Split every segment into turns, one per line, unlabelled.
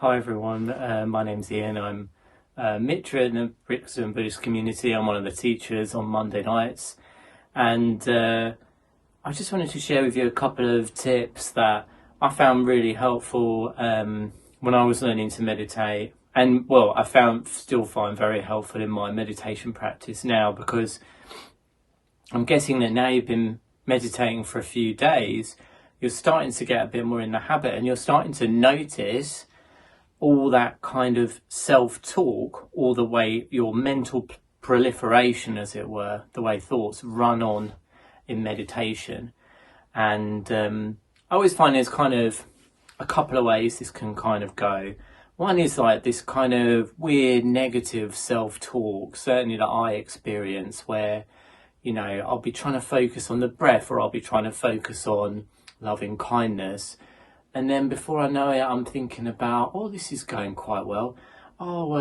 Hi everyone, my name's Ian. I'm a Mitra in the Brixton Buddhist Community. I'm one of the teachers on Monday nights, and I just wanted to share with you a couple of tips that I found really helpful when I was learning to meditate, and well, still find very helpful in my meditation practice now, because I'm guessing that now you've been meditating for a few days, you're starting to get a bit more in the habit, and you're starting to notice all that kind of self-talk, or the way your mental proliferation, as it were, the way thoughts run on in meditation. And I always find there's kind of a couple of ways this can kind of go. One is like this kind of weird negative self-talk, certainly that I experience, where, you know, I'll be trying to focus on the breath, or I'll be trying to focus on loving kindness. And then before I know it, I'm thinking about, oh, this is going quite well. Oh,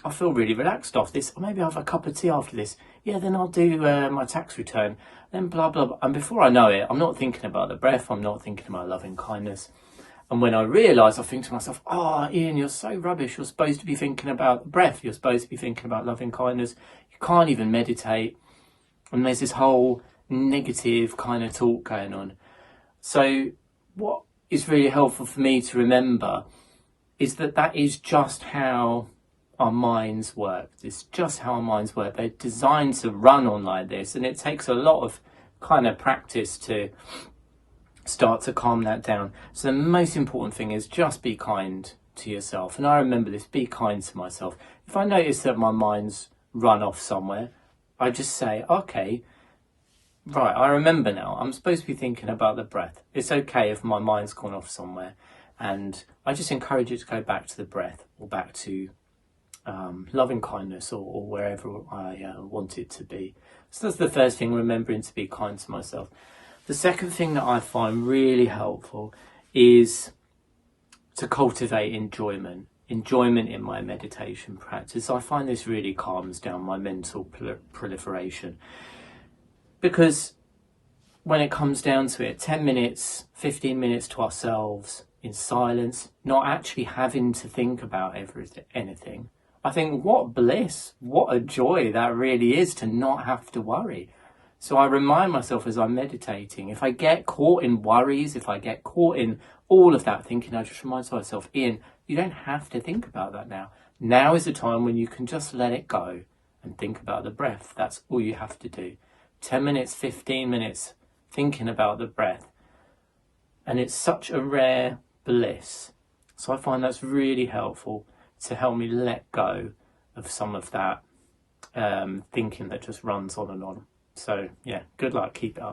I feel really relaxed after this. Or maybe I'll have a cup of tea after this. Yeah, then I'll do my tax return. Then blah, blah, blah. And before I know it, I'm not thinking about the breath. I'm not thinking about loving kindness. And when I realise, I think to myself, oh, Ian, you're so rubbish. You're supposed to be thinking about the breath. You're supposed to be thinking about loving kindness. You can't even meditate. And there's this whole negative kind of talk going on. So what is really helpful for me to remember is that that is just how our minds work. It's just how our minds work. They're designed to run on like this, and it takes a lot of kind of practice to start to calm that down. So the most important thing is just be kind to yourself. And I remember this, be kind to myself. If I notice that my mind's run off somewhere, I just say, okay, right, I remember now, I'm supposed to be thinking about the breath. It's okay if my mind's gone off somewhere. And I just encourage you to go back to the breath, or back to loving kindness, or wherever I want it to be. So that's the first thing, remembering to be kind to myself. The second thing that I find really helpful is to cultivate enjoyment in my meditation practice. I find this really calms down my mental proliferation. Because when it comes down to it, 10 minutes, 15 minutes to ourselves in silence, not actually having to think about anything. I think what bliss, what a joy that really is, to not have to worry. So I remind myself as I'm meditating, if I get caught in worries, if I get caught in all of that thinking, I just remind myself, Ian, you don't have to think about that now. Now is the time when you can just let it go and think about the breath. That's all you have to do. 10 minutes, 15 minutes thinking about the breath. And it's such a rare bliss. So I find that's really helpful to help me let go of some of that thinking that just runs on and on. So yeah, good luck, keep it up.